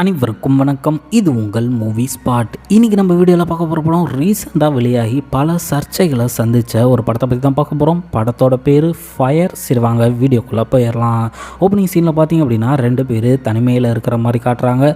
அனைவருக்கும் வணக்கம். இது உங்கள் மூவி ஸ்பாட். இன்றைக்கி நம்ம வீடியோவில் பார்க்க போகிற படம் ரீசெண்டாக வெளியாகி பல சர்ச்சைகளை சந்தித்த ஒரு படத்தை பற்றி தான் பார்க்க போகிறோம். படத்தோட பேர் ஃபயர். சரி வாங்க வீடியோக்குள்ளே போயிடலாம். ஓப்பனிங் சீனில் பார்த்தீங்க அப்படின்னா 2 பேர் தனிமையில் இருக்கிற மாதிரி காட்டுறாங்க.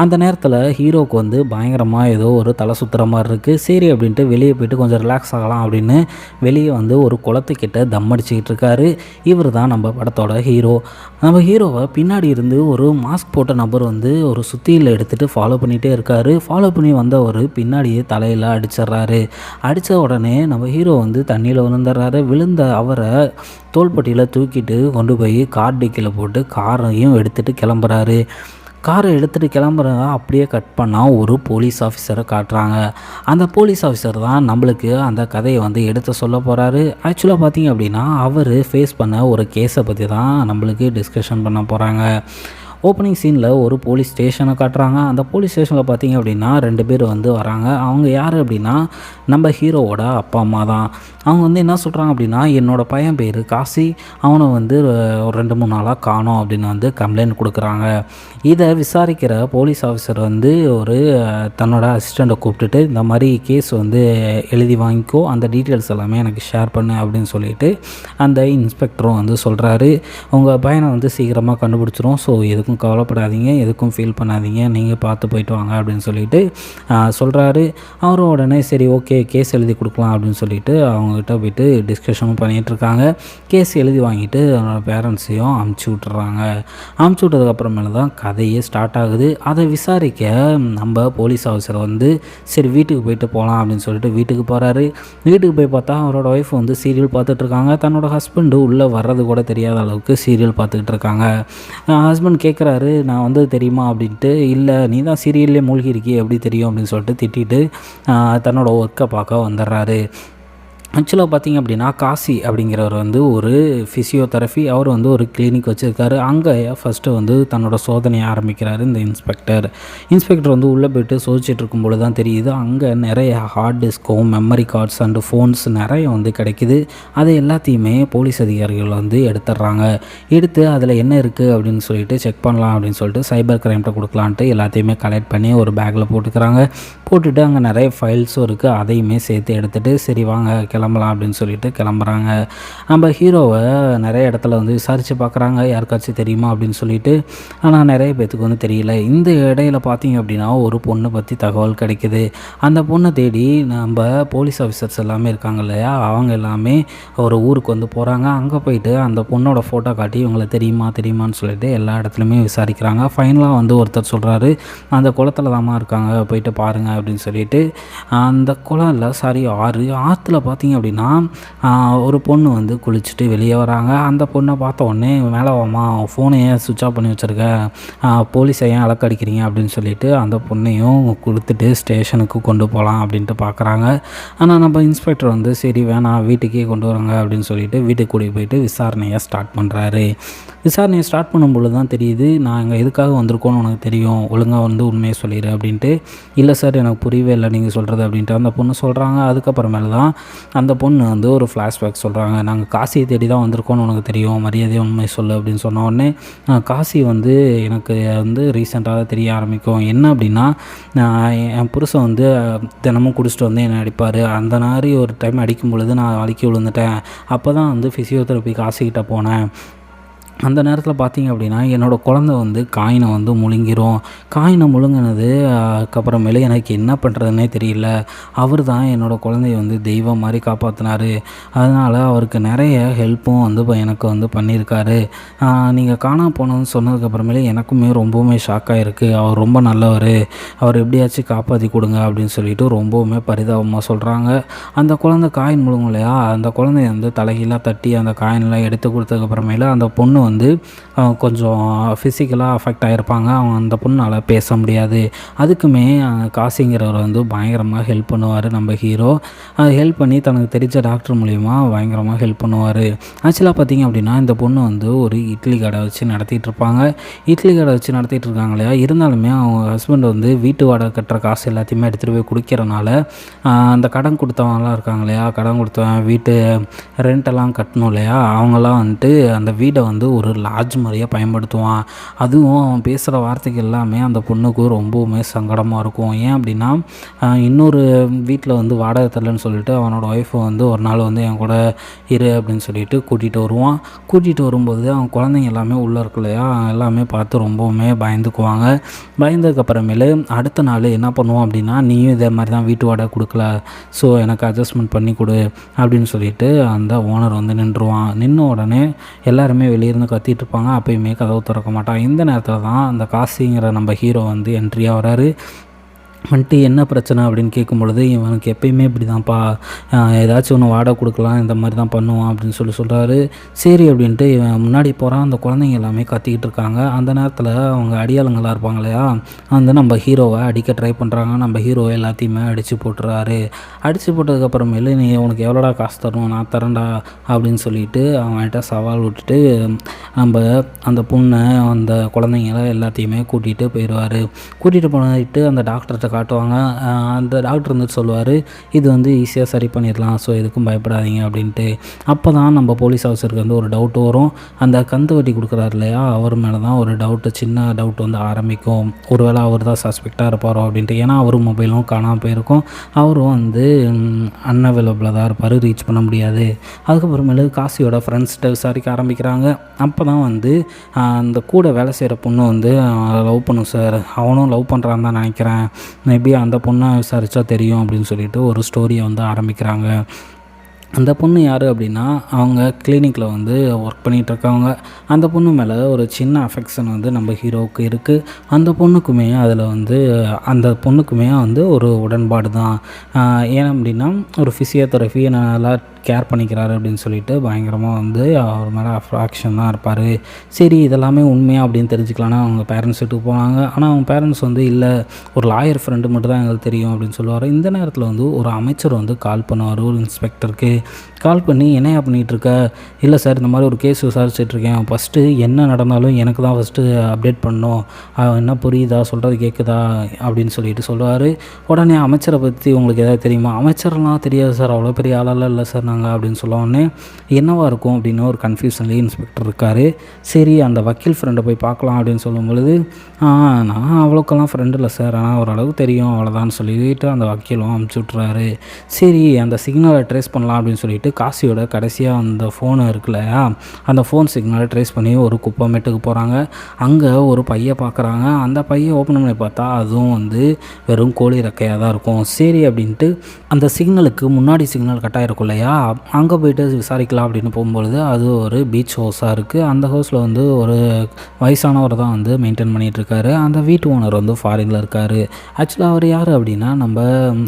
அந்த நேரத்தில் ஹீரோவுக்கு பயங்கரமாக ஏதோ ஒரு தலை சுற்றுற மாதிரி இருக்குது. சரி அப்படின்ட்டு வெளியே போய்ட்டு கொஞ்சம் ரிலாக்ஸ் ஆகலாம் அப்படின்னு வெளியே ஒரு குளத்துக்கிட்ட தம் அடிச்சுக்கிட்டு இருக்காரு. இவர் தான் நம்ம படத்தோட ஹீரோ. நம்ம ஹீரோவை பின்னாடி இருந்து ஒரு மாஸ்க் போட்ட நபர் ஒரு சுத்தியில் எடுத்துகிட்டு ஃபாலோ பண்ணிகிட்டே இருக்கார். ஃபாலோ பண்ணி வந்தவர் பின்னாடியே தலையில் அடிச்சிட்றாரு. அடித்த உடனே நம்ம ஹீரோ தண்ணியில் விழுந்துடுறாரு. விழுந்த அவரை தோள்பட்டியில் தூக்கிட்டு கொண்டு போய் கார் டிக்கியில் போட்டு காரையும் எடுத்துகிட்டு கிளம்புறாரு. காரை எடுத்துகிட்டு கிளம்புறத அப்படியே கட் பண்ணால் ஒரு போலீஸ் ஆஃபீஸரை காட்டுறாங்க. அந்த போலீஸ் ஆஃபீஸர் தான் நம்மளுக்கு அந்த கதையை எடுத்து சொல்ல போகிறாரு. ஆக்சுவலாக பார்த்தீங்க அப்படின்னா அவர் ஃபேஸ் பண்ண ஒரு கேஸை பற்றி தான் நம்மளுக்கு டிஸ்கஷன் பண்ண போகிறாங்க. ஓப்பனிங் சீனில் ஒரு போலீஸ் ஸ்டேஷனை காட்டுறாங்க. அந்த போலீஸ் ஸ்டேஷனில் பார்த்தீங்க அப்படின்னா 2 பேர் வராங்க. அவங்க யார் அப்படின்னா நம்ம ஹீரோவோட அப்பா அம்மா தான். அவங்க என்ன சொல்கிறாங்க அப்படின்னா, என்னோடய பையன் பேர் காசி, அவனை ஒரு 2-3 நாளாக காணோம் அப்படின்னு கம்ப்ளைண்ட் கொடுக்குறாங்க. இதை விசாரிக்கிற போலீஸ் ஆஃபீஸர் ஒரு தன்னோட அசிஸ்டண்ட்டை கூப்பிட்டுட்டு இந்த மாதிரி கேஸ் எழுதி வாங்கிக்கோ, அந்த டீட்டெயில்ஸ் எல்லாமே எனக்கு ஷேர் பண்ணு அப்படின்னு சொல்லிட்டு அந்த இன்ஸ்பெக்டரும் சொல்கிறாரு. உங்கள் பையனை சீக்கிரமாக கண்டுபிடிச்சிரும், ஸோ எதுக்கும் கவலைப்படாதீங்க, எதுக்கும் ஃபீல் பண்ணாதீங்க, நீங்கள் பார்த்து போயிட்டு வாங்க அப்படின்னு சொல்லிட்டு சொல்கிறாரு. அவரும் உடனே சரி ஓகே கேஸ் எழுதி கொடுக்கலாம் அப்படின்னு சொல்லிட்டு அவங்ககிட்ட போய்ட்டு டிஸ்கஷனும் பண்ணிகிட்ருக்காங்க. கேஸ் எழுதி வாங்கிட்டு அவனோட பேரண்ட்ஸையும் அமுச்சு விட்டுறாங்க. அமுச்சு விட்டதுக்கப்புறமேல தான் கதையே ஸ்டார்ட் ஆகுது. அதை விசாரிக்க நம்ம போலீஸ் ஆஃபீஸர் சரி வீட்டுக்கு போயிட்டு போகலாம் அப்படின்னு சொல்லிட்டு வீட்டுக்கு போகிறாரு. வீட்டுக்கு போய் பார்த்தா அவரோட ஒய்ஃப் சீரியல் பார்த்துட்ருக்காங்க. தன்னோட ஹஸ்பண்டு உள்ளே வர்றது கூட தெரியாத அளவுக்கு சீரியல் பார்த்துக்கிட்டு இருக்காங்க. ஹஸ்பண்ட் கேட்குறாரு, நான் தெரியுமா அப்படின்ட்டு. இல்லை நீ தான் சீரியல்லே மூழ்கி இருக்கி எப்படி தெரியும் அப்படின்னு சொல்லிட்டு திட்டிட்டு தன்னோட ஒர்க்கை பார்க்க வந்துடுறாரு. ஆக்சுவலாக பார்த்திங்க அப்படின்னா காசி அப்படிங்கிறவர் ஒரு ஃபிசியோதெரபி, அவர் ஒரு கிளினிக் வச்சுருக்காரு. அங்கே ஃபஸ்ட்டு தன்னோட சோதனையை ஆரம்பிக்கிறாரு இந்த இன்ஸ்பெக்டர் உள்ளே போய்ட்டு சோதிச்சுட்டு இருக்கும்போது தான் தெரியுது அங்கே நிறைய ஹார்ட் டிஸ்க்கும் மெமரி கார்ட்ஸ் அண்டு ஃபோன்ஸ் நிறைய கிடைக்குது. அதை எல்லாத்தையுமே போலீஸ் அதிகாரிகள் எடுத்துடுறாங்க. எடுத்து அதில் என்ன இருக்குது அப்படின்னு சொல்லிட்டு செக் பண்ணலாம் அப்படின்னு சொல்லிட்டு சைபர் கிரைம்கிட்ட கொடுக்கலான்ட்டு எல்லாத்தையுமே கலெக்ட் பண்ணி ஒரு பேக்கில் போட்டுக்கிறாங்க. போட்டுட்டு அங்கே நிறைய ஃபைல்ஸும் இருக்குது, அதையுமே சேர்த்து எடுத்துகிட்டு சரி வாங்க கிளம்பலாம் அப்படின்னு சொல்லிட்டு கிளம்புறாங்க. நம்ம ஹீரோவை நிறைய இடத்துல விசாரித்து பார்க்குறாங்க, யாருக்காச்சும் தெரியுமா அப்படின்னு சொல்லிட்டு. ஆனால் நிறைய பேத்துக்கு தெரியல. இந்த இடையில பார்த்தீங்க அப்படின்னா ஒரு பொண்ணை பற்றி தகவல் கிடைக்குது. அந்த பொண்ணை தேடி நம்ம போலீஸ் ஆஃபீஸர்ஸ் எல்லாமே இருக்காங்க இல்லையா, அவங்க எல்லாமே ஒரு ஊருக்கு போகிறாங்க. அங்கே போயிட்டு அந்த பொண்ணோட ஃபோட்டோ காட்டி இவங்களை தெரியுமான்னு சொல்லிட்டு எல்லா இடத்துலையுமே விசாரிக்கிறாங்க. ஃபைனலாக ஒருத்தர் சொல்கிறாரு, அந்த குளத்தில் தாம்மா இருக்காங்க, போயிட்டு பாருங்கள் அப்படின்னு சொல்லிட்டு. அந்த குளம் இல்லை சாரி ஆற்றுல பார்த்தீங்க அப்படின்னா ஒரு பொண்ணு குளிச்சுட்டு வெளியே வராங்க. அந்த பொண்ணை பார்த்த உடனே மேலே வாமா, ஃபோனை ஏன் சுவிட்ச் ஆஃப் பண்ணி வச்சுருக்க, போலீஸை ஏன் அலக்கடிக்கிறீங்க அப்படின்னு சொல்லிட்டு அந்த பொண்ணையும் கொடுத்துட்டு ஸ்டேஷனுக்கு கொண்டு போகலாம் அப்படின்ட்டு பார்க்குறாங்க. ஆனால் நம்ம இன்ஸ்பெக்டர் சரி வேணாம் வீட்டுக்கே கொண்டு வராங்க அப்படின்னு சொல்லிட்டு வீட்டுக்கு கூட்டிகிட்டு போயிட்டு விசாரணையை ஸ்டார்ட் பண்ணுறாரு. விசாரணையை ஸ்டார்ட் பண்ணும்பொழுது தான் தெரியுது, நாங்கள் எதுக்காக வந்திருக்கோன்னு உனக்கு தெரியும், ஒழுங்காக உண்மையை சொல்லிடு அப்படின்ட்டு. இல்லை சார் எனக்கு புரியவே இல்லை நீங்கள் சொல்கிறது அப்படின்ட்டு அந்த பொண்ணு சொல்கிறாங்க. அதுக்கப்புறமேல தான் அந்த பொண்ணு ஒரு ஃப்ளாஷ்பேக் சொல்கிறாங்க. நாங்கள் காசியை தேடி தான் வந்திருக்கோன்னு உனக்கு தெரியும், மரியாதையை உண்மை சொல்லு அப்படின்னு சொன்ன உடனே காசி எனக்கு ரீசெண்டாக தெரிய ஆரம்பிக்கும். என்ன அப்படின்னா என் புருஷன் தினமும் குடிச்சிட்டு என்னை அடிப்பார். அந்த மாதிரி ஒரு டைம் அடிக்கும் பொழுது நான் வலிக்கி விழுந்துட்டேன். அப்போ தான் ஃபிசியோதெரப்பி காசிக்கிட்ட போனேன். அந்த நேரத்தில் பார்த்தீங்க அப்படின்னா என்னோடய குழந்தை காயினை முழுங்கிரும். காயினை முழுங்கினது அதுக்கப்புறமேலே எனக்கு என்ன பண்ணுறதுன்னே தெரியல. அவர் தான் என்னோடய குழந்தைய தெய்வம் மாதிரி காப்பாற்றினார். அதனால் அவருக்கு நிறைய ஹெல்ப்பும் எனக்கு பண்ணியிருக்காரு. நீங்கள் காணாம போனதுன்னு சொன்னதுக்கப்புறமேலே எனக்குமே ரொம்பவுமே ஷாக்காக இருக்குது. அவர் ரொம்ப நல்லவர், அவர் எப்படியாச்சும் காப்பாற்றி கொடுங்க அப்படின்னு சொல்லிட்டு ரொம்பவுமே பரிதாபமாக சொல்கிறாங்க. அந்த குழந்தை காயின் முழுங்கும் இல்லையா, அந்த குழந்தைய தலைகீழாக தட்டி அந்த காயினெலாம் எடுத்து கொடுத்ததுக்கப்புறமேல அந்த பொண்ணு கொஞ்சம் ஃபிசிக்கலாக அஃபெக்ட் ஆகிருப்பாங்க. அவங்க அந்த பொண்ணால் பேச முடியாது. அதுக்குமே காசிங்கிறவர் பயங்கரமாக ஹெல்ப் பண்ணுவார் நம்ம ஹீரோ. ஹெல்ப் பண்ணி தனக்கு தெரிஞ்ச டாக்டர் மூலிமா பயங்கரமாக ஹெல்ப் பண்ணுவார். ஆக்சுவலாக பார்த்திங்க அப்படின்னா இந்த பொண்ணு ஒரு இட்லி கடை வச்சு நடத்திட்டு இருப்பாங்க. இட்லி கடை வச்சு நடத்திட்டு இருக்காங்க இல்லையா, இருந்தாலுமே அவங்க ஹஸ்பண்ட் வீட்டு வாடகை கட்டுற காசு எல்லாத்தையுமே எடுத்துகிட்டு போய் குடிக்கிறனால அந்த கடன் கொடுத்தவங்களாம் இருக்காங்க இல்லையா, கடன் கொடுத்தவன் வீட்டு ரெண்டெல்லாம் கட்டணும் இல்லையா, அவங்களாம் அந்த வீடை ஒரு லாட்ஜ் மாதிரியே பயன்படுத்துவான். அதுவும் அவன் பேசுகிற வார்த்தைகள் எல்லாமே அந்த பொண்ணுக்கு ரொம்பவுமே சங்கடமாக இருக்கும். ஏன் அப்படின்னா இன்னொரு வீட்டில் வந்து வாடகை தரலன்னு சொல்லிட்டு அவனோட ஒய்ஃபை வந்து ஒரு நாள் வந்து என் கூட இரு அப்படின்னு சொல்லிட்டு கூட்டிகிட்டு வருவான். கூட்டிகிட்டு வரும்போது அவன் குழந்தைங்க எல்லாமே உள்ளே இருக்கு இல்லையா, எல்லாமே பார்த்து ரொம்பவுமே பயந்துக்குவாங்க. பயந்ததுக்கப்புறமேலு அடுத்த நாள் என்ன பண்ணுவோம் அப்படின்னா, நீயும் இதே மாதிரி தான் வீட்டு வாடகை கொடுக்கல, ஸோ எனக்கு அட்ஜஸ்ட்மெண்ட் பண்ணி கொடு அப்படின்னு சொல்லிட்டு அந்த ஓனர் வந்து நின்றுவான். நின்ன உடனே எல்லாருமே வெளியிருந்து கத்திட்டு இருப்பாங்க. அப்பயுமே கதவு திறக்க மாட்டான். இந்த நேரத்தில் தான் அந்த காசிங்கிற நம்ம ஹீரோ வந்து என்ட்ரியாக வராரு. வந்துட்டு என்ன பிரச்சனை அப்படின்னு கேட்கும் பொழுது, இவனுக்கு எப்பயுமே இப்படி தான்ப்பா, ஏதாச்சும் ஒன்று வாடகை கொடுக்கலாம், இந்த மாதிரி தான் பண்ணுவான் அப்படின்னு சொல்கிறாரு. சரி அப்படின்ட்டு இவன் முன்னாடி போகிறான். அந்த குழந்தைங்க எல்லாமே கத்திக்கிட்டு இருக்காங்க. அந்த நேரத்தில் அவங்க அடியாளங்களாக இருப்பாங்க இல்லையா, அந்த நம்ம ஹீரோவை அடிக்க ட்ரை பண்ணுறாங்க. நம்ம ஹீரோவை எல்லாத்தையுமே அடித்து போட்டுறாரு. அடித்து போட்டதுக்கப்புறமேலு நீ உனக்கு எவ்வளோடா காசு தரணும், நான் தரேன்டா அப்படின்னு சொல்லிட்டு அவன்கிட்ட சவால் விட்டுட்டு நம்ம அந்த பொண்ணை அந்த குழந்தைங்கள எல்லாத்தையுமே கூட்டிகிட்டு போயிடுவார். கூட்டிகிட்டு போயிட்டு அந்த டாக்டர்கிட்ட காட்டுவாங்க. அந்த டாக்டர் வந்துட்டு சொல்லுவார், இது வந்து ஈஸியாக சரி பண்ணிடலாம், ஸோ எதுக்கும் பயப்படாதீங்க அப்படின்ட்டு. அப்போ தான் நம்ம போலீஸ் ஆஃபீஸருக்கு வந்து ஒரு டவுட் வரும். அந்த கந்து வட்டி கொடுக்குறாரு இல்லையா, அவர் மேலே தான் ஒரு டவுட்டு, சின்ன டவுட் வந்து ஆரம்பிக்கும். ஒருவேளை அவர் தான் சஸ்பெக்டாக இருப்பாரோ அப்படின்ட்டு. ஏன்னா அவரும் மொபைலும் காணாமல் போயிருக்கும். அவரும் வந்து அன்அவைலபிளாக தான் இருப்பார், ரீச் பண்ண முடியாது. அதுக்கப்புறமேலு காசியோட ஃப்ரெண்ட்ஸ்கிட்ட விசாரிக்க ஆரம்பிக்கிறாங்க. அப்போ தான் வந்து அந்த கூட வேலை செய்கிற பொண்ணு வந்து லவ் பண்ணும் சார், அவனும் லவ் பண்ணுறான்னு தான் நினைக்கிறேன், மேபி அந்த பொண்ணை விசாரித்தா தெரியும் அப்படின்னு சொல்லிட்டு ஒரு ஸ்டோரியை வந்து ஆரம்பிக்கிறாங்க. அந்த பொண்ணு யார் அப்படின்னா, அவங்க கிளினிக்கில் வந்து ஒர்க் பண்ணிகிட்ருக்கவங்க. அந்த பொண்ணு மேலே ஒரு சின்ன அஃபெக்ஷன் வந்து நம்ம ஹீரோவுக்கு இருக்குது. அந்த பொண்ணுக்குமே வந்து ஒரு உடன்பாடு தான். ஏன் அப்படின்னா, ஒரு ஃபிசியோதெரபி நல்லா கேர் பண்ணிக்கிறாரு அப்படின்னு சொல்லிட்டு பயங்கரமாக வந்து அவர் மேலே அஃப்ராக்ஷன் தான் இருப்பார். சரி இதெல்லாமே உண்மையாக அப்படின்னு தெரிஞ்சுக்கலான்னா அவங்க பேரண்ட்ஸ் வீட்டுக்கு போனாங்க. ஆனால் அவங்க பேரண்ட்ஸ் வந்து இல்லை, ஒரு லாயர் ஃப்ரெண்டு மட்டும் தான் எங்களுக்கு தெரியும் அப்படின்னு சொல்லுவார். இந்த நேரத்தில் வந்து ஒரு அமைச்சர் வந்து கால் பண்ணுவார் ஒரு இன்ஸ்பெக்டருக்கு. கால் பண்ணி என்னையா பண்ணிகிட்ருக்க, இல்லை சார் இந்த மாதிரி ஒரு கேஸ் விசாரிச்சிட்ருக்கேன், ஃபஸ்ட்டு என்ன நடந்தாலும் எனக்கு தான் ஃபஸ்ட்டு அப்டேட் பண்ணணும், என்ன புரியுதா, சொல்கிறது கேட்குதா அப்படின்னு சொல்லிட்டு சொல்லுவார். உடனே அமைச்சரை பற்றி உங்களுக்கு எதாவது தெரியுமா, அமைச்சரெலாம் தெரியாது சார், அவ்வளோ பெரிய ஆளெல்லாம் இல்லை சார் நாங்கள் அப்படின்னு சொல்ல உடனே என்னவாக இருக்கும் அப்படின்னு ஒரு கன்ஃபியூஷன்லேயே இன்ஸ்பெக்டர் இருக்கார். சரி அந்த வக்கீல் ஃப்ரெண்டை போய் பார்க்கலாம் அப்படின்னு சொல்லும் பொழுது, நான் அவ்வளோக்கெல்லாம் ஃப்ரெண்டு இல்லை சார், ஆனால் ஓரளவு தெரியும் அவ்வளோதான்னு சொல்லிட்டு அந்த வக்கீலும் அமுச்சு விட்றாரு. சரி அந்த சிக்னலை ட்ரேஸ் பண்ணலாம் அப்படின்னு சொல்லிட்டு காசியோட கடைசியாக அந்த ஃபோனு இருக்குல்லையா, அந்த ஃபோன் சிக்னலை ட்ரேஸ் பண்ணி ஒரு குப்பைமேட்டுக்கு போகிறாங்க. அங்கே ஒரு பையை பார்க்குறாங்க. அந்த பையை ஓப்பன் பண்ணி பார்த்தா அதுவும் வந்து வெறும் கோழி ரெக்கையாக தான் இருக்கும். சரி அப்படின்ட்டு அந்த சிக்னலுக்கு முன்னாடி சிக்னல் கட்டாக இருக்கும் இல்லையா, அங்கே போய்ட்டு விசாரிக்கலாம் அப்படின்னு போகும்பொழுது அது ஒரு பீச் ஹவுஸாக இருக்குது. அந்த ஹவுஸில் வந்து ஒரு வயசானவர் தான் வந்து மெயின்டைன் பண்ணிகிட்ருக்காரு. அந்த வீட்டு ஓனர் வந்து ஃபாரினில் இருக்கார். ஆக்சுவலாக அவர் யார் அப்படின்னா நம்ம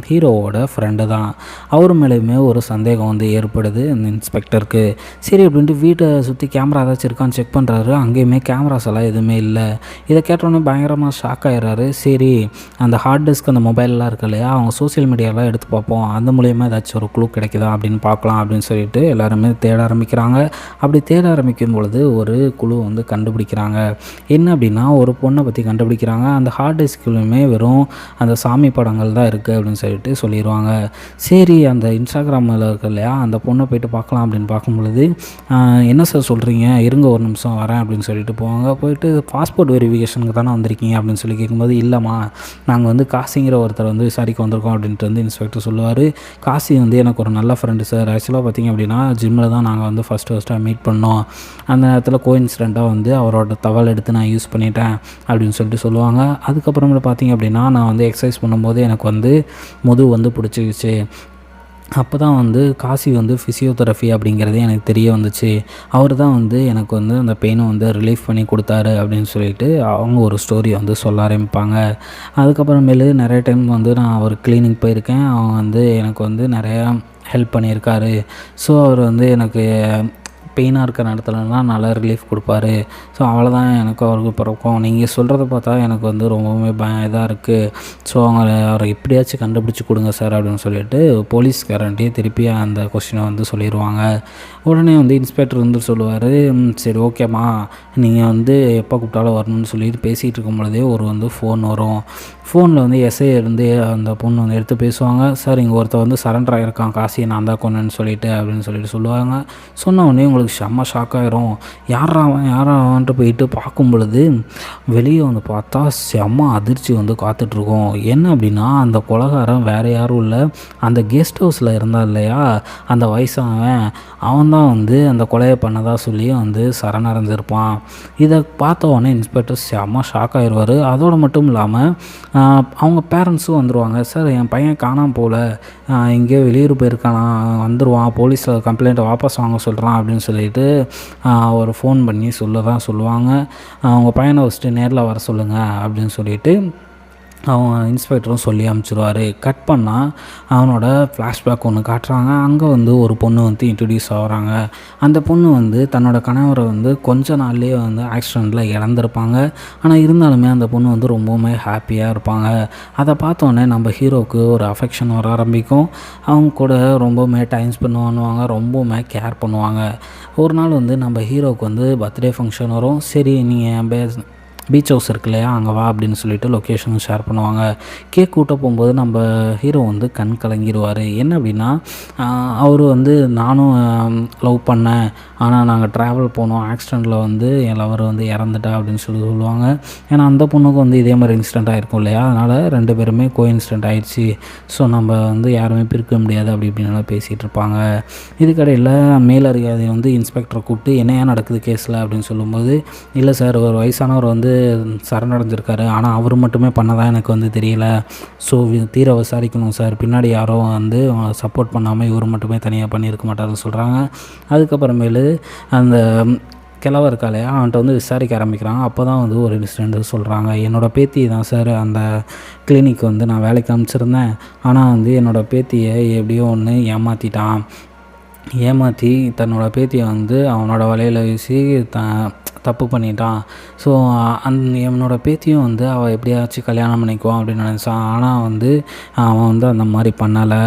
ஹீரோவோட ஃப்ரெண்டு தான். அவர் மேலேயுமே ஒரு சந்தேகம் வந்து ஏற்படுது இந்த இன்ஸ்பெக்டருக்கு. சரி அப்படின்ட்டு வீட்டை சுற்றி கேமரா ஏதாச்சும் இருக்கான்னு செக் பண்ணுறாரு. அங்கேயுமே கேமராஸ் எல்லாம் எதுவுமே இல்லை. இதை கேட்டோன்னே பயங்கரமாக ஷாக் ஆகிடுறாரு. சரி அந்த ஹார்ட் டிஸ்க் அந்த மொபைல்லாம் இருக்கு இல்லையா, அவங்க சோசியல் மீடியாலாம் எடுத்து பார்ப்போம், அந்த மூலியமாக ஏதாச்சும் ஒரு க்ளூ கிடைக்குதா அப்படின்னு பார்க்கலாம் அப்படின்னு சொல்லிட்டு எல்லாருமே தேட ஆரம்பிக்கிறாங்க. அப்படி தேட ஆரம்பிக்கும் பொழுது ஒரு குழு வந்து கண்டுபிடிக்கிறாங்க. என்ன அப்படின்னா ஒரு பொண்ணை பற்றி கண்டுபிடிக்கிறாங்க. அந்த ஹார்ட் டிஸ்க்லையுமே வெறும் அந்த சாமி படங்கள் தான் இருக்குது அப்படின்னு சொல்லிட்டு சொல்லிடுவாங்க. சரி அந்த இன்ஸ்டாகிராமில் இருக்கு இல்லையா, அந்த பொண்ணை போய்ட்டு பார்க்கலாம் அப்படின்னு பார்க்கும் பொழுது, என்ன சார் சொல்கிறீங்க, இருங்க ஒரு நிமிஷம் வரேன் அப்படின்னு சொல்லிட்டு போவாங்க. போயிட்டு பாஸ்போர்ட் வெரிஃபிகேஷனுக்கு தானே வந்திருக்கீங்க அப்படின்னு சொல்லி கேட்கும்போது, இல்லைம்மா நாங்கள் வந்து காசிங்கிற ஒருத்தர் வந்து விசாரிக்க வந்திருக்கோம் அப்படின்ட்டு வந்து இன்ஸ்பெக்டர் சொல்லுவார். காசி வந்து எனக்கு ஒரு நல்ல ஃப்ரெண்டு சார், ஆக்சுவலாக பார்த்திங்க அப்படின்னா ஜிம்மில் தான் நாங்கள் வந்து ஃபஸ்ட்டாக மீட் பண்ணோம். அந்த நேரத்தில் கோஇன்சிடெண்ட்டாக வந்து அவரோட தவல் எடுத்து நான் யூஸ் பண்ணிட்டேன் அப்படின்னு சொல்லிட்டு சொல்லுவாங்க. அதுக்கப்புறமேட்டு பார்த்திங்க அப்படின்னா நான் வந்து எக்ஸசைஸ் பண்ணும்போது எனக்கு வந்து முதுகு வந்து பிடிச்சிக்கிச்சு. அப்போ தான் வந்து காசி வந்து ஃபிசியோதெரபி அப்படிங்கிறதே எனக்கு தெரிய வந்துச்சு. அவர் தான் வந்து எனக்கு வந்து அந்த பெயினை வந்து ரிலீஃப் பண்ணி கொடுத்தாரு அப்படின்னு சொல்லிட்டு அவங்க ஒரு ஸ்டோரி வந்து சொல்ல ஆரம்பிப்பாங்க. அதுக்கப்புறமேலு நிறைய டைம் வந்து நான் அவர் கிளினிக் போயிருக்கேன். அவங்க வந்து எனக்கு வந்து நிறையா ஹெல்ப் பண்ணியிருக்காரு. ஸோ அவர் வந்து எனக்கு பெயினாக இருக்கிற இடத்துலலாம் நல்லா ரிலீஃப் கொடுப்பாரு. ஸோ அவ்வளோதான் எனக்கு அவருக்கு பிறக்கும். நீங்கள் சொல்கிறத பார்த்தா எனக்கு வந்து ரொம்பவுமே இதாக இருக்குது. ஸோ அவரை எப்படியாச்சும் கண்டுபிடிச்சி கொடுங்க சார் அப்படின்னு சொல்லிட்டு போலீஸ்காரன்ட்டே திருப்பி அந்த கொஸ்டினை வந்து சொல்லிடுவாங்க. உடனே வந்து இன்ஸ்பெக்டர் வந்து சொல்லுவார், சரி ஓகேம்மா நீங்கள் வந்து எப்போ கூப்பிட்டாலும் வரணும்னு சொல்லிட்டு பேசிகிட்டு இருக்கும் பொழுதே ஒரு வந்து ஃபோன் வரும். ஃபோனில் வந்து எஸ்ஐ இருந்து அந்த பொண்ணு வந்து எடுத்து பேசுவாங்க. சார் இங்கே ஒருத்தர் வந்து சரண்டர் ஆகியிருக்கான், காசியை நான் தான் கொன்னேன்னு சொல்லிட்டு அப்படின்னு சொல்லிட்டு சொல்லுவாங்க. சொன்ன உடனே உங்களுக்கு செம்ம ஷாக் ஆகிரும். யாராவான்ட்டு போயிட்டு பார்க்கும் பொழுது வெளியே வந்து பார்த்தா செம்ம அதிர்ச்சி வந்து காத்துட்ருக்கோம். என்ன அப்படின்னா அந்த கொலைகாரன் வேறு யாரும் இல்லை, அந்த கெஸ்ட் ஹவுஸில் இருந்தால் இல்லையா அந்த வயசானவன், அவன் தான் வந்து அந்த கொலையை பண்ணதா சொல்லி வந்து சரணடைஞ்சிருப்பான். இதை பார்த்த உடனே இன்ஸ்பெக்டர் செம்ம ஷாக் ஆகிடுவார். அதோடு மட்டும் இல்லாமல் அவங்க பேரண்ட்ஸும் வந்துடுவாங்க. சார் என் பையன் காணாமல் போகல, எங்கேயோ வெளியூர் போயிருக்கானா, வந்துடுவான், போலீஸில் கம்ப்ளைண்ட்டை வாபஸ் வாங்க சொல்கிறான் அப்படின்னு சொல்லிட்டு ஒரு ஃபோன் பண்ணி சொல்லுவாங்க. அவங்க பையனை ஃபஸ்ட்டு நேரில் வர சொல்லுங்கள் அப்படின்னு சொல்லிட்டு அவன் இன்ஸ்பெக்டரும் சொல்லி அனுப்பிச்சிடுவார். கட் பண்ணால் அவனோட ஃப்ளாஷ்பேக் ஒன்று காட்டுறாங்க. அங்கே வந்து ஒரு பொண்ணு வந்து இன்ட்ரடியூஸ் ஆகிறாங்க. அந்த பொண்ணு வந்து தன்னோட கணவரை வந்து கொஞ்ச நாள்லேயே வந்து ஆக்சிடெண்ட்டில் இறந்துருப்பாங்க. ஆனால் இருந்தாலுமே அந்த பொண்ணு வந்து ரொம்பவுமே ஹாப்பியாக இருப்பாங்க. அதை பார்த்தோன்னே நம்ம ஹீரோவுக்கு ஒரு அஃபெக்ஷன் வர ஆரம்பிக்கும். அவங்க கூட ரொம்பவுமே டைம் ஸ்பெண்ட் பண்ணுவாங்க, ரொம்பவுமே கேர் பண்ணுவாங்க. ஒரு நாள் வந்து நம்ம ஹீரோவுக்கு வந்து பர்த்டே ஃபங்க்ஷன் வரும். சரி நீங்கள் பீச் ஹவுஸ் இருக்கு இல்லையா, அங்கே வா அப்படின்னு சொல்லிட்டு லொக்கேஷன் ஷேர் பண்ணுவாங்க. கேக் கூட்ட போகும்போது நம்ம ஹீரோ வந்து கண் கலங்கிடுவார். என்ன அப்படின்னா அவர் வந்து நானும் லவ் பண்ணேன், ஆனால் நாங்கள் ட்ராவல் போனோம், ஆக்சிடெண்ட்டில் வந்து என் லவர் வந்து இறந்துட்டா அப்படின்னு சொல்லுவாங்க. ஏன்னா அந்த பொண்ணுக்கும் வந்து இதே மாதிரி இன்சிடெண்ட் ஆகிருக்கும் இல்லையா, அதனால் 2 பேருமே இன்சிடெண்ட் ஆகிடுச்சு. ஸோ நம்ம வந்து யாருமே பிரிக்க முடியாது அப்படி இப்படின்னு பேசிகிட்டு இருப்பாங்க. இதுக்கடையில் மேலதிகாரி வந்து இன்ஸ்பெக்டரை கூப்பிட்டு என்னையா நடக்குது கேஸில் அப்படின்னு சொல்லும்போது, இல்லை சார் ஒரு வயசானவர் வந்து சரணடைஞ்சிருக்காரு, ஆனால் அவர் மட்டுமே பண்ணதான் எனக்கு வந்து தெரியல, ஸோ தீர விசாரிக்கணும் சார், பின்னாடி யாரோ வந்து சப்போர்ட் பண்ணாமல் இவர் மட்டுமே தனியாக பண்ணியிருக்க மாட்டாருன்னு சொல்கிறாங்க. அதுக்கப்புறமேலு அந்த கிழவ இருக்காலையா அவன்கிட்ட வந்து விசாரிக்க ஆரம்பிக்கிறாங்க. அப்போ தான் வந்து ஒரு இன்சிடென்ட் சொல்கிறாங்க. என்னோடய பேத்தி தான் சார் அந்த கிளினிக் வந்து நான் வேலைக்கு அனுப்பிச்சிருந்தேன், ஆனால் வந்து என்னோடய பேத்தியை எப்படியோ ஒன்று ஏமாற்றி தன்னோட பேத்தியை வந்து அவனோட வலையில் வீசி தப்பு பண்ணிட்டான். ஸோ என்னோடய பேத்தியும் வந்து அவள் எப்படியாச்சும் கல்யாணம் பண்ணிக்குவான் அப்படின்னு நினச்சான். ஆனால் வந்து அவன் வந்து அந்த மாதிரி பண்ணலை.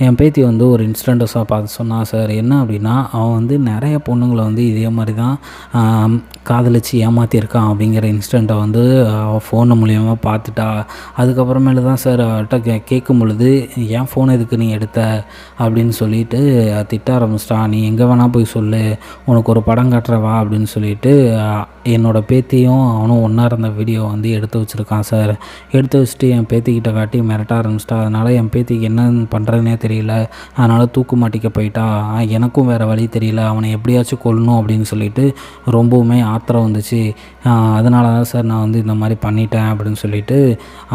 என் பேத்தி வந்து ஒரு இன்சிடெண்ட்டை பார்த்து சொன்னான் சார். என்ன அப்படின்னா அவன் வந்து நிறைய பொண்ணுங்களை வந்து இதே மாதிரி தான் காதலிச்சு ஏமாற்றிருக்கான் அப்படிங்கிற இன்சிடெண்ட்டை வந்து அவள் ஃபோன் மூலியமாக பார்த்துட்டா. அதுக்கப்புறமேல தான் சார் அவர்கிட்ட கேட்கும் பொழுது என் ஃபோன் எதுக்கு நீ எடுத்த அப்படின்னு சொல்லிட்டு திட்ட ஆரம்பிச்சிட்டான். நீ எங்கே வேணால் போய் சொல்லு, உனக்கு ஒரு படம் காட்டுறவா அப்படின்னு சொல்லிட்டு என்னோடய பேத்தியும் அவனும் ஒன்றா இருந்த வீடியோ வந்து எடுத்து வச்சுருக்கான் சார். எடுத்து வச்சுட்டு என் பேத்திக்கிட்ட காட்டி மிரட்ட ஆரம்பிச்சிட்டா. அதனால் என் பேத்திக்கு என்ன பண்ணுறதுனே தெரியல, அதனால் தூக்கு மாட்டிக்க போயிட்டா. எனக்கும் வேறு வழி தெரியல, அவனை எப்படியாச்சும் கொல்லணும் அப்படின்னு சொல்லிட்டு ரொம்பவுமே ஆத்திரம் வந்துச்சு. அதனால தான் சார் நான் வந்து இந்த மாதிரி பண்ணிட்டேன் அப்படின்னு சொல்லிட்டு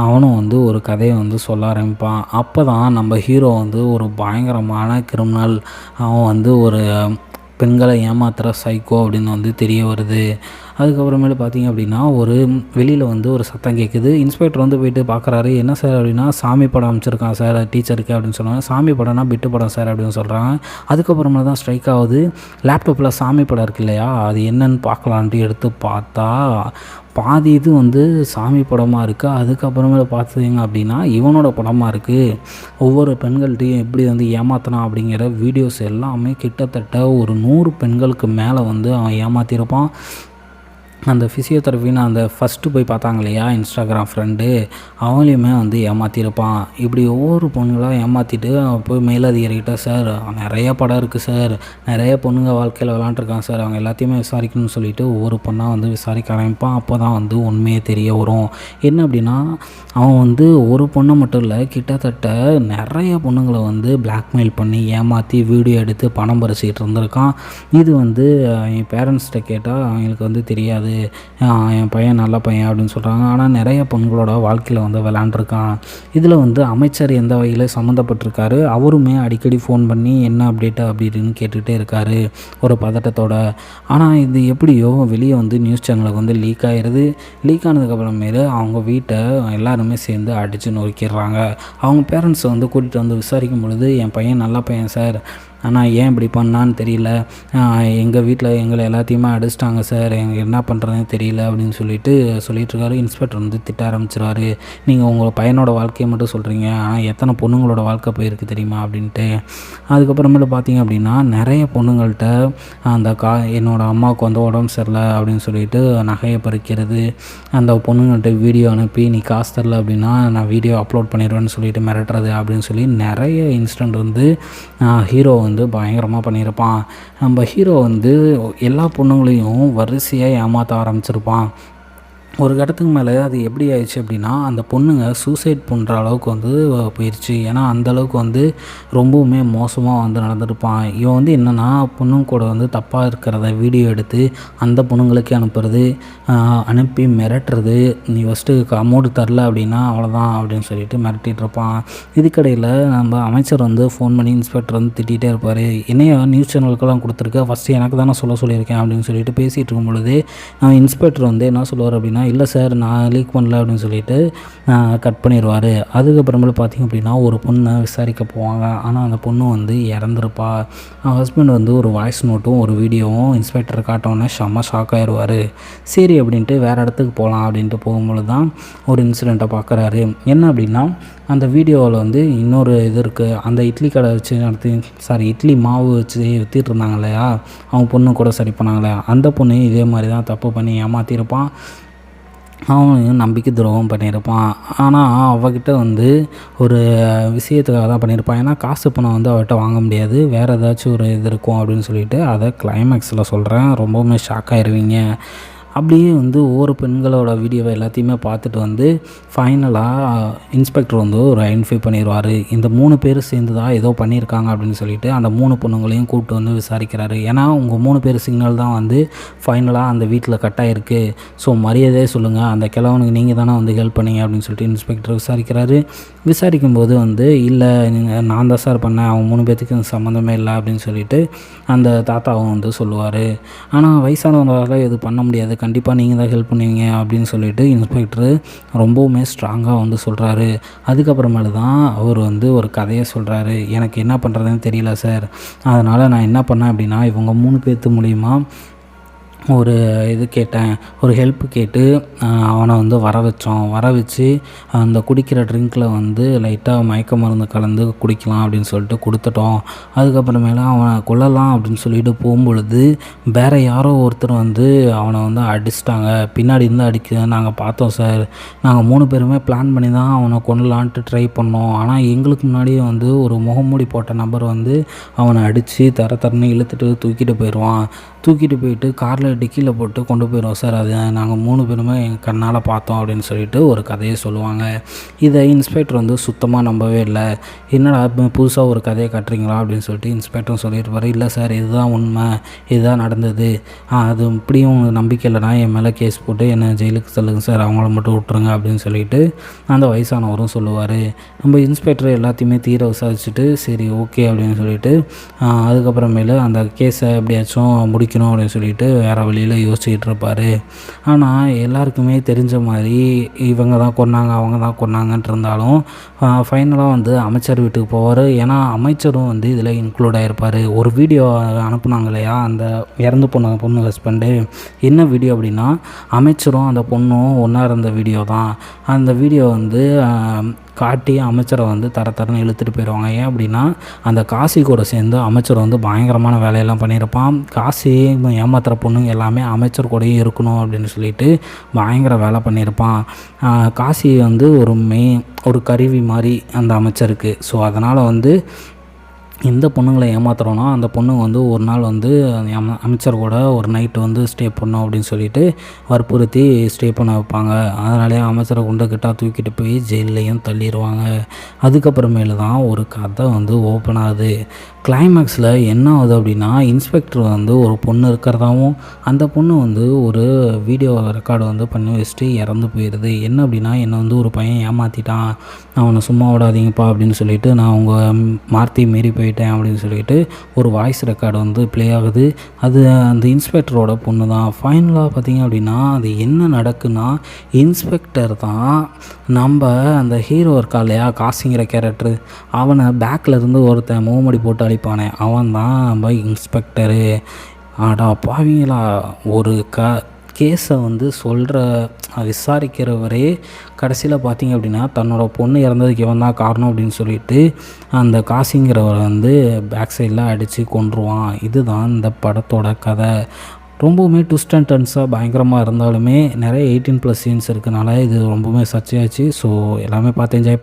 அவனும் வந்து ஒரு கதையை வந்து சொல்ல ஆரம்பிப்பான். அப்போ தான் நம்ம ஹீரோ வந்து ஒரு பயங்கரமான கிரிமினல், அவன் வந்து ஒரு பெண்களை ஏமாத்துகிற சைக்கோ அப்படின்னு வந்து தெரிய வருது. அதுக்கப்புறமேலு பார்த்திங்க அப்படின்னா ஒரு வெளியில் வந்து ஒரு சத்தம் கேட்குது. இன்ஸ்பெக்டர் வந்து போயிட்டு பார்க்குறாரு. என்ன சார் அப்படின்னா சாமி படம் அமைச்சிருக்கான் சார் டீச்சருக்கு அப்படின்னு சொன்னாங்க. சாமி படம்னா பிட்டு படம் சார் அப்படின்னு சொல்கிறாங்க. அதுக்கப்புறமா தான் ஸ்ட்ரைக் ஆகுது. லேப்டாப்பில் சாமி படம் இருக்கு இல்லையா, அது என்னன்னு பார்க்கலான்ட்டு எடுத்து பார்த்தா பாதி இது வந்து சாமி படமாக இருக்குது. அதுக்கப்புறமேல பார்த்தீங்க அப்படின்னா இவனோட படமாக இருக்குது. ஒவ்வொரு பெண்கள்கிட்டையும் எப்படி வந்து ஏமாத்தினான் அப்படிங்கிற வீடியோஸ் எல்லாமே கிட்டத்தட்ட ஒரு 100 பெண்களுக்கு மேலே வந்து அவன் ஏமாற்றிருப்பான். அந்த ஃபிசியோதெரபின்னு அந்த ஃபஸ்ட்டு போய் பார்த்தாங்க இல்லையா இன்ஸ்டாகிராம் ஃப்ரெண்டு, அவங்களையுமே வந்து ஏமாற்றிருப்பான். இப்படி ஒவ்வொரு பொண்ணுங்களாக ஏமாற்றிட்டு போய் மேலதிகாரிகிட்ட சார் நிறைய படம் இருக்குது சார், நிறைய பொண்ணுங்க வாழ்க்கையில் விளாண்டுருக்கான் சார், அவங்க எல்லாத்தையுமே விசாரிக்கணும்னு சொல்லிட்டு ஒவ்வொரு பொண்ணாக வந்து விசாரிக்க ஆரம்பிப்பான். அப்போ தான் வந்து உண்மையே தெரிய வரும். என்ன அப்படின்னா அவன் வந்து ஒரு பொண்ணை மட்டும் இல்லை, கிட்டத்தட்ட நிறைய பொண்ணுங்களை வந்து பிளாக்மெயில் பண்ணி ஏமாற்றி வீடியோ எடுத்து பணம் பறிச்சிக்கிட்டு இருந்திருக்கான். இது வந்து என் பேரண்ட்ஸ்கிட்ட கேட்டால் அவங்களுக்கு வந்து தெரியாது, என் பையன் நல்ல பையன் அப்படின்னு சொல்கிறாங்க. ஆனால் நிறைய பொண்களோட வாழ்க்கையில் வந்து விளாண்டுருக்கான். இதில் வந்து அமைச்சர் எந்த வகையில் சம்மந்தப்பட்டிருக்காரு, அவருமே அடிக்கடி ஃபோன் பண்ணி என்ன அப்டேட்டு அப்படின்னு கேட்டுகிட்டே இருக்கார் ஒரு பதட்டத்தோட. ஆனால் இது எப்படியோ வெளியே வந்து நியூஸ் சேனலுக்கு வந்து லீக் ஆகிடுது. லீக் ஆனதுக்கப்புறமேலு அவங்க வீட்டை எல்லாருமே சேர்ந்து அடித்து நொறுக்கிடுறாங்க. அவங்க பேரண்ட்ஸை வந்து கூட்டிகிட்டு வந்து விசாரிக்கும் பொழுது என் பையன் நல்ல பையன் சார், ஆனால் ஏன் இப்படி பண்ணான்னு தெரியல, எங்கள் வீட்டில் எங்களை எல்லாத்தையுமே அடிச்சிட்டாங்க சார், எங்களுக்கு என்ன பண்ணுறதுன்னு தெரியல அப்படின்னு சொல்லிட்டுருக்காரு. இன்ஸ்பெக்டர் வந்து திட்ட ஆரம்பிச்சிருவார். நீங்கள் உங்கள் பையனோட வாழ்க்கையை மட்டும் சொல்கிறீங்க, ஆனால் எத்தனை பொண்ணுங்களோட வாழ்க்கை போயிருக்கு தெரியுமா அப்படின்ட்டு. அதுக்கப்புறமேல பார்த்தீங்க அப்படின்னா நிறைய பொண்ணுங்கள்கிட்ட அந்த என்னோடய அம்மாவுக்கு வந்து உடம்பு சரியில்லை அப்படின்னு சொல்லிட்டு நகையை பறிக்கிறது, அந்த பொண்ணுங்கள்கிட்ட வீடியோ அனுப்பி நீ காசு தரல அப்படின்னா நான் வீடியோ அப்லோட் பண்ணிடுவேன்னு சொல்லிட்டு மிரட்டுறது அப்படின்னு சொல்லி நிறைய இன்சிடெண்ட் வந்து ஹீரோ வந்து பயங்கரமாக பண்ணியிருப்பான். நம்ம ஹீரோ வந்து எல்லா பொண்ணுங்களையும் வரிசையாக ஏமாற்ற ஆரம்பிச்சிருப்பான். ஒரு கட்டத்துக்கு மேலே அது எப்படி ஆயிடுச்சு அப்படின்னா அந்த பொண்ணுங்க சூசைட் பண்ணுற அளவுக்கு வந்து போயிடுச்சு. ஏன்னா அந்தளவுக்கு வந்து ரொம்பவுமே மோசமாக வந்து நடந்துருப்பான். இவன் வந்து என்னென்னா பொண்ணுங்க கூட வந்து தப்பாக இருக்கிறத வீடியோ எடுத்து அந்த பொண்ணுங்களுக்கே அனுப்பி மிரட்டுறது, நீ ஃபஸ்ட்டு அமௌண்ட் தரல அப்படின்னா அவ்வளோதான் அப்படின்னு சொல்லிட்டு மிரட்டிகிட்டு இருப்பான். இதுக்கடையில் நம்ம அமைச்சர் வந்து ஃபோன் பண்ணி இன்ஸ்பெக்டர் வந்து திட்டிகிட்டே இருப்பார். என்னையா நியூஸ் சேனலுக்கெல்லாம் கொடுத்துருக்க, ஃபஸ்ட்டு எனக்கு தானே சொல்லியிருக்கேன் அப்படின்னு சொல்லிட்டு பேசிகிட்டு இருக்கும் பொழுது இன்ஸ்பெக்டர் வந்து என்ன சொல்லுவார் அப்படின்னா, இல்லை சார் நான் லீக் பண்ணல அப்படின்னு சொல்லிட்டு கட் பண்ணிடுவார். அதுக்கப்புறமேல பார்த்திங்க அப்படின்னா ஒரு பொண்ணை விசாரிக்க போவாங்க. ஆனால் அந்த பொண்ணு வந்து இறந்துருப்பா. ஹஸ்பண்ட் வந்து ஒரு வாய்ஸ் நோட்டும் ஒரு வீடியோவும் இன்ஸ்பெக்டர் காட்டோன்னே செம்ம ஷாக் ஆயிடுவார். சரி அப்படின்ட்டு வேறு இடத்துக்கு போகலாம் அப்படின்ட்டு போகும்பொழுது தான் ஒரு இன்சிடெண்ட்டை பார்க்குறாரு. என்ன அப்படின்னா அந்த வீடியோவில் வந்து இன்னொரு இது இருக்குது. அந்த இட்லி கடை வச்சு இட்லி மாவு வச்சு விற்றுட்டு இருந்தாங்க இல்லையா, அவங்க பொண்ணு கூட சரி பண்ணாங்களே, அந்த பொண்ணு இதே மாதிரி தான் தப்பு பண்ணி ஏமாற்றிருப்பான். அவன் நம்பிக்கை துரோகம் பண்ணியிருப்பான். ஆனால் அவகிட்ட வந்து ஒரு விஷயத்துக்காக தான் பண்ணியிருப்பான். ஏன்னா காசு பணம் வந்து அவர்கிட்ட வாங்க முடியாது, வேறு ஏதாச்சும் ஒரு இது இருக்கும் அப்படின்னு சொல்லிட்டு அதை கிளைமேக்ஸில் சொல்கிறேன். ரொம்பவுமே ஷாக் ஆயிடுவீங்க. அப்படியே வந்து ஒவ்வொரு பெண்களோட வீடியோவை எல்லாத்தையுமே பார்த்துட்டு வந்து ஃபைனலாக இன்ஸ்பெக்டர் வந்து ஒரு ஐடென்டிஃபை பண்ணிடுவார். இந்த 3 பேர் சேர்ந்து தான் ஏதோ பண்ணியிருக்காங்க அப்படின்னு சொல்லிட்டு அந்த 3 பொண்ணுங்களையும் கூப்பிட்டு வந்து விசாரிக்கிறாரு. ஏன்னா உங்கள் 3 பேர் சிக்னல் தான் வந்து ஃபைனலாக அந்த வீட்டில் கட்டாயிருக்கு, ஸோ மரியாதையே சொல்லுங்கள், அந்த கிழவனுக்கு நீங்கள் தானே வந்து ஹெல்ப் பண்ணீங்க அப்படின்னு சொல்லிட்டு இன்ஸ்பெக்டர் விசாரிக்கிறாரு. விசாரிக்கும்போது வந்து இல்லை நான் தான் சார் பண்ணேன், அவங்க 3 பேர்த்துக்கு சம்மந்தமே இல்லை அப்படின்னு சொல்லிட்டு அந்த தாத்தாவும் வந்து சொல்லுவார். ஆனால் வயசானவங்களால் இது பண்ண முடியாது, கண்டிப்பாக நீங்கள் தான் ஹெல்ப் பண்ணுவீங்க அப்படின்னு சொல்லிட்டு இன்ஸ்பெக்டரு ரொம்பவுமே ஸ்ட்ராங்காக வந்து சொல்கிறாரு. அதுக்கப்புறமேல தான் அவர் வந்து ஒரு கதையை சொல்கிறாரு. எனக்கு என்ன பண்ணுறதுன்னு தெரியல சார், அதனால் நான் என்ன பண்ணேன் அப்படின்னா இவங்க 3 பேர்த்து மூலிமா ஒரு இது கேட்டேன், ஒரு ஹெல்ப் கேட்டு அவனை வந்து வர வச்சு அந்த குடிக்கிற ட்ரிங்க்கில் வந்து லைட்டாக மயக்க மருந்து கலந்து குடிக்கலாம் அப்படின்னு சொல்லிட்டு கொடுத்துட்டோம். அதுக்கப்புறமேல அவனை கொல்லலாம் அப்படின்னு சொல்லிட்டு போகும்பொழுது வேறு யாரோ ஒருத்தர் வந்து அவனை வந்து அடிச்சிட்டாங்க, பின்னாடி இருந்து அடிக்க நாங்கள் பார்த்தோம் சார். நாங்கள் 3 பேருமே பிளான் பண்ணி தான் அவனை கொல்லலான்ட்டு ட்ரை பண்ணோம். ஆனால் எங்களுக்கு முன்னாடியே வந்து ஒரு முகமூடி போட்ட நபர் வந்து அவனை அடித்து தரன்னு இழுத்துட்டு தூக்கிட்டு போயிட்டு காரில் டிக்கியில் போட்டு கொண்டு போயிடுவோம் சார். அது நாங்கள் 3 பேருமே எங்கள் கண்ணால் பார்த்தோம் அப்படின்னு சொல்லிட்டு ஒரு கதையை சொல்லுவாங்க. இதை இன்ஸ்பெக்டர் வந்து சுத்தமாக நம்பவே இல்லை. என்னடா புதுசாக ஒரு கதையை காட்டுறீங்களா அப்படின்னு சொல்லிட்டு இன்ஸ்பெக்டரும் சொல்லியிருப்பார். இல்லை சார் இதுதான் உண்மை, இதுதான் நடந்தது, அது இப்படியும் நம்பிக்கை இல்லைனா என் மேலே கேஸ் போட்டு என்னை ஜெயிலுக்கு சொல்லுங்கள் சார், அவங்கள மட்டும் விட்டுருங்க அப்படின்னு சொல்லிட்டு அந்த வயசானவரும் சொல்லுவார். நம்ம இன்ஸ்பெக்டர் எல்லாத்தையுமே தீர விசாரிச்சுட்டு சரி ஓகே அப்படின்னு சொல்லிட்டு அதுக்கப்புறமேலு அந்த கேஸை எப்படியாச்சும் முடிக்கணும் அப்படின்னு சொல்லிட்டு வேறு வழியில் யோசிச்சுட்டு இருப்பார். ஆனால் எல்லாருக்குமே தெரிஞ்ச மாதிரி இவங்க தான் கொன்னாங்க அவங்க தான் கொன்னாங்கன்ட்டு இருந்தாலும் ஃபைனலாக வந்து அமைச்சர் வீட்டுக்கு போவார். ஏன்னா அமைச்சரும் வந்து இதில் இன்க்ளூட் ஆகிருப்பார். ஒரு வீடியோ அனுப்புனாங்க இல்லையா, அந்த இறந்து போன பொண்ணு ஹஸ்பண்டு, என்ன வீடியோ அப்படின்னா அமைச்சரும் அந்த பொண்ணும் ஒன்றா இருந்த வீடியோ தான். அந்த வீடியோ வந்து காட்டி அமைச்சரை வந்து தரன்னு இழுத்துட்டு போயிடுவாங்க. ஏன் அப்படின்னா அந்த காசி கூட சேர்ந்து அமைச்சர் வந்து பயங்கரமான வேலையெல்லாம் பண்ணியிருப்பான். காசி ஏமாத்துகிற பொண்ணுங்க எல்லாமே அமைச்சர் கூடயே இருக்கணும் அப்படின்னு சொல்லிட்டு பயங்கர வேலை பண்ணியிருப்பான். காசி வந்து ஒரு கருவி மாதிரி அந்த அமைச்சருக்கு. ஸோ அதனால் வந்து எந்த பொண்ணுங்களை ஏமாத்துறோன்னா அந்த பொண்ணுங்க வந்து ஒரு நாள் வந்து அமைச்சர் கூட ஒரு நைட்டு வந்து ஸ்டே பண்ணோம் அப்படின்னு சொல்லிட்டு வற்புறுத்தி ஸ்டே பண்ண வைப்பாங்க. அதனாலே அமைச்சரை குண்டக்கிட்டால் தூக்கிட்டு போய் ஜெயிலையும் தள்ளிடுவாங்க. அதுக்கப்புறமேலு தான் ஒரு கதை வந்து ஓப்பன் ஆகுது. கிளைமேக்ஸில் என்ன ஆகுது அப்படின்னா இன்ஸ்பெக்டர் வந்து ஒரு பொண்ணு இருக்கிறதாவும் அந்த பொண்ணு வந்து ஒரு வீடியோ ரெக்கார்டு வந்து பண்ணி வச்சுட்டு இறந்து போயிடுது. என்ன அப்படின்னா என்னை வந்து ஒரு பையன் ஏமாற்றிட்டான், அவனை சும்மா விடாதீங்கப்பா அப்படின்னு சொல்லிட்டு நான் அவங்க மாற்றி மீறி போயிட்டு பண்ணிட்டேன் அப்படின்னு சொல்லிட்டு ஒரு வாய்ஸ் ரெக்கார்டு வந்து ப்ளே ஆகுது. அது அந்த இன்ஸ்பெக்டரோட பொண்ணு தான். ஃபைனலாக பார்த்திங்க அப்படின்னா அது என்ன நடக்குன்னா, இன்ஸ்பெக்டர் தான் நம்ம அந்த ஹீரோ இருக்கா இல்லையா காசிங்கிற கேரக்டரு, அவனை பேக்கில் இருந்து ஒருத்தன் மூமடி போட்டு அழிப்பானே, அவன் தான் நம்ம இன்ஸ்பெக்டரு. ஆடா பாவீங்களா, ஒரு கேஸை வந்து விசாரிக்கிறவரே கடைசியில் பார்த்திங்க அப்படின்னா தன்னோட பொண்ணு இறந்ததுக்கு இவன் தான் காரணம் அப்படின்னு சொல்லிட்டு அந்த காசிங்கிறவரை வந்து பேக் சைடில் அடித்து கொன்றுவான். இதுதான் இந்த படத்தோட கதை. ரொம்பவுமே ட்விஸ்ட் அண்ட் டர்ன்ஸாக பயங்கரமாக இருந்தாலுமே நிறைய 18+ சீன்ஸ் இருக்கனால இது ரொம்பவுமே சர்ச்சையாச்சு. ஸோ எல்லாமே பார்த்து என்ஜாய்